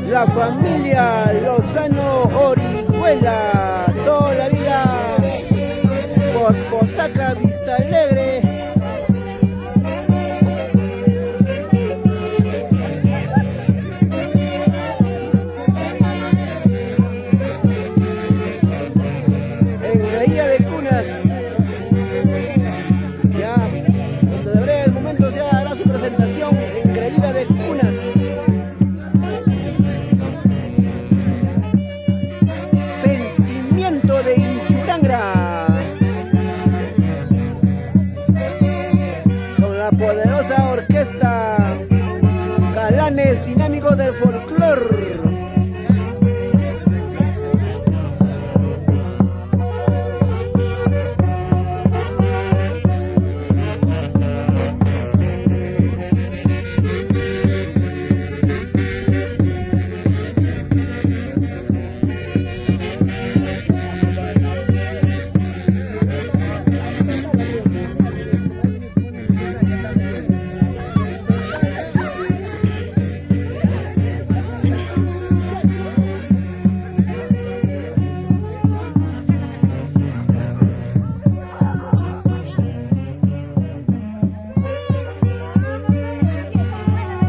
La familia Lozano Orihuela, toda la vida por Potaca, Vista Alegre. Engreída de Cunas, ya dentro de breves momentos ya hará su presentación. Engreída de Cunas, Sentimiento de Inchurangra, con la poderosa orquesta Galanes Dinámicos del Folclor.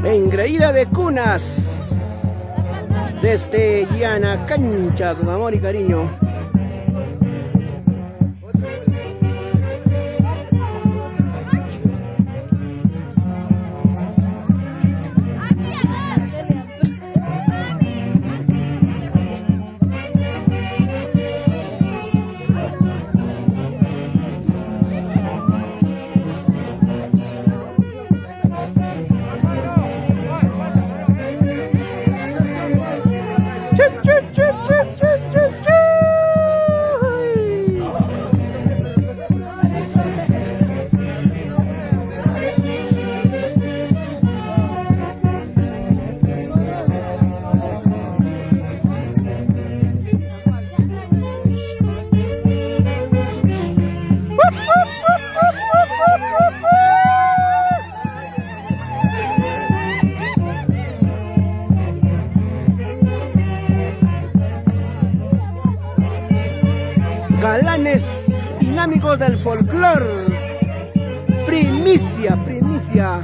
Engreída de Cunas, desde Yanacancha, con amor y cariño. Galanes Dinámicos del Folclor, primicia, primicia.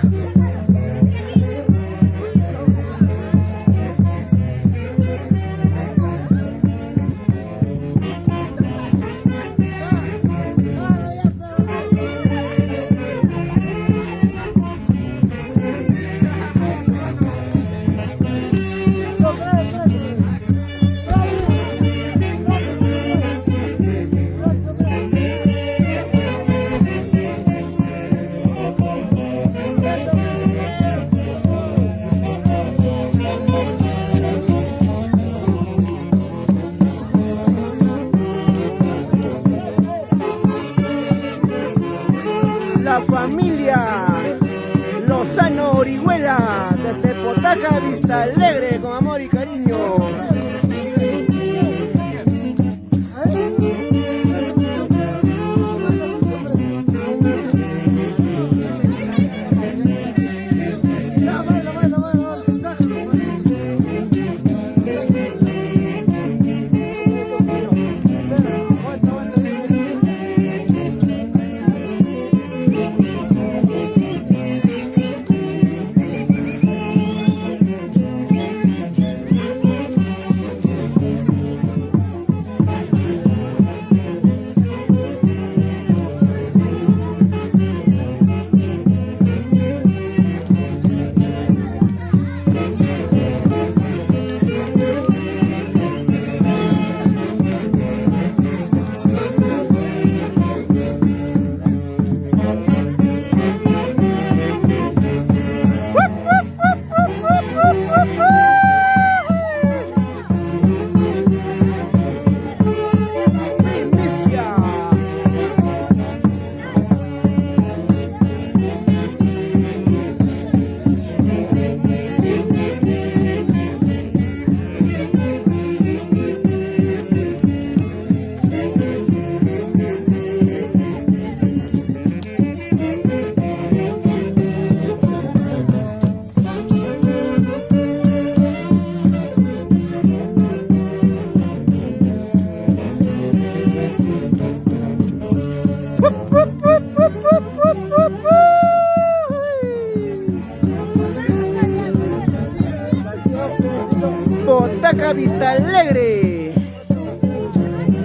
Chalaca Vista Alegre.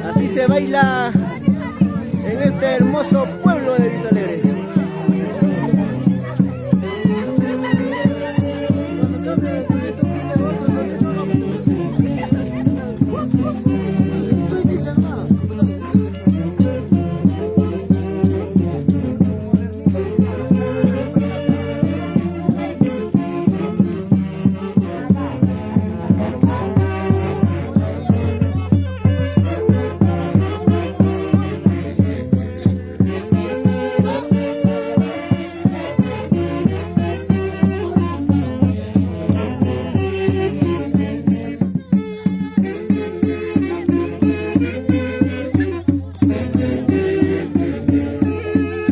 Así se baila en este hermoso pueblo de Vista Alegre.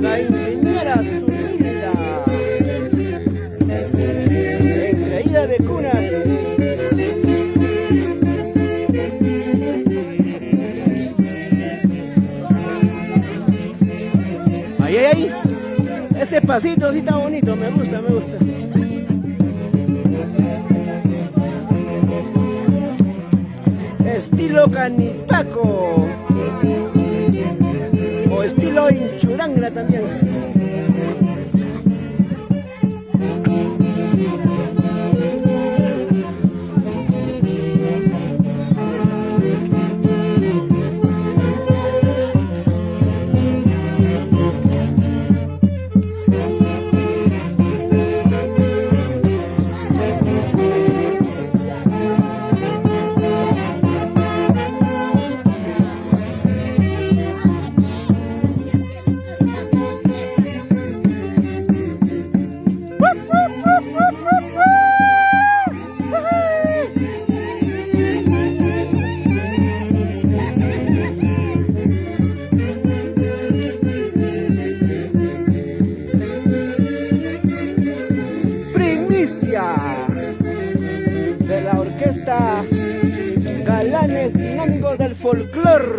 La ingeniera Zunilda, engreída de cunas. Ay, ay, ay, ese pasito sí está bonito, me gusta, me gusta. Estilo canipaco o estilo hinchurangla también. De la orquesta Galanes Dinámicos del Folclor,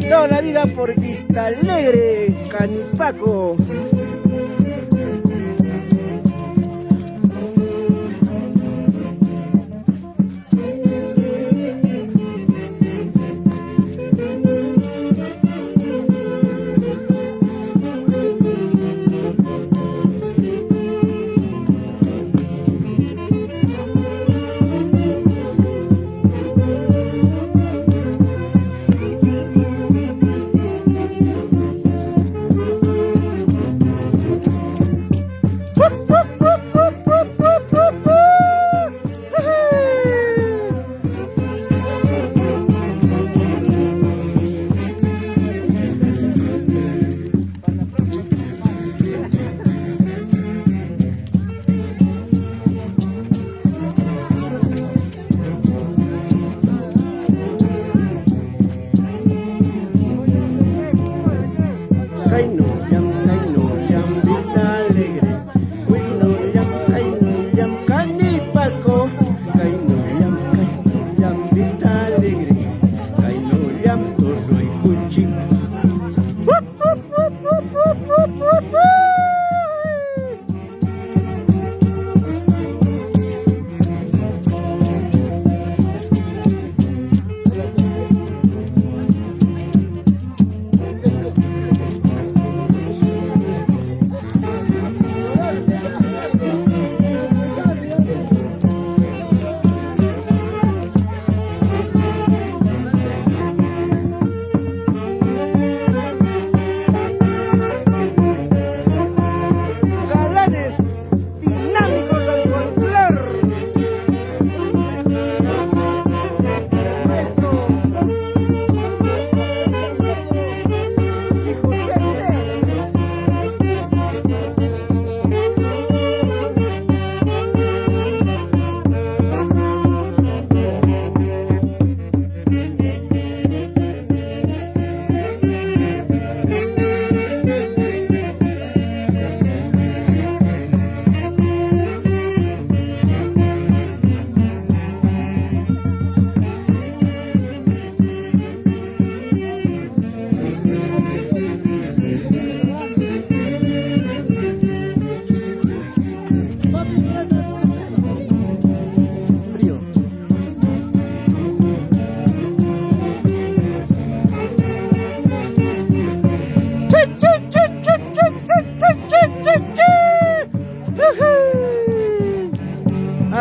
toda la vida por Vista Alegre, Canipaco.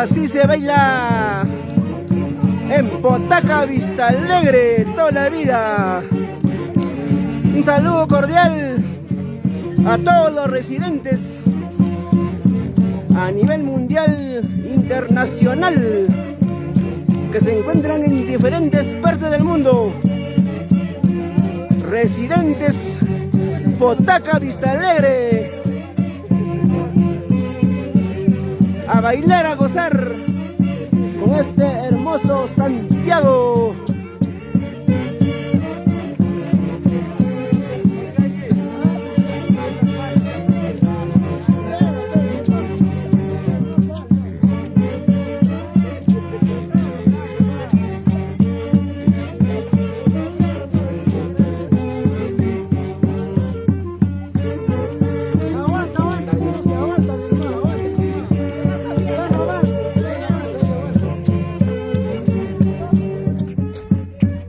Así se baila en Potaca, Vista Alegre, toda la vida. Un saludo cordial a todos los residentes a nivel mundial, internacional, que se encuentran en diferentes partes del mundo. Residentes Potaca, Vista Alegre, a bailar, a gozar con este hermoso Santiago.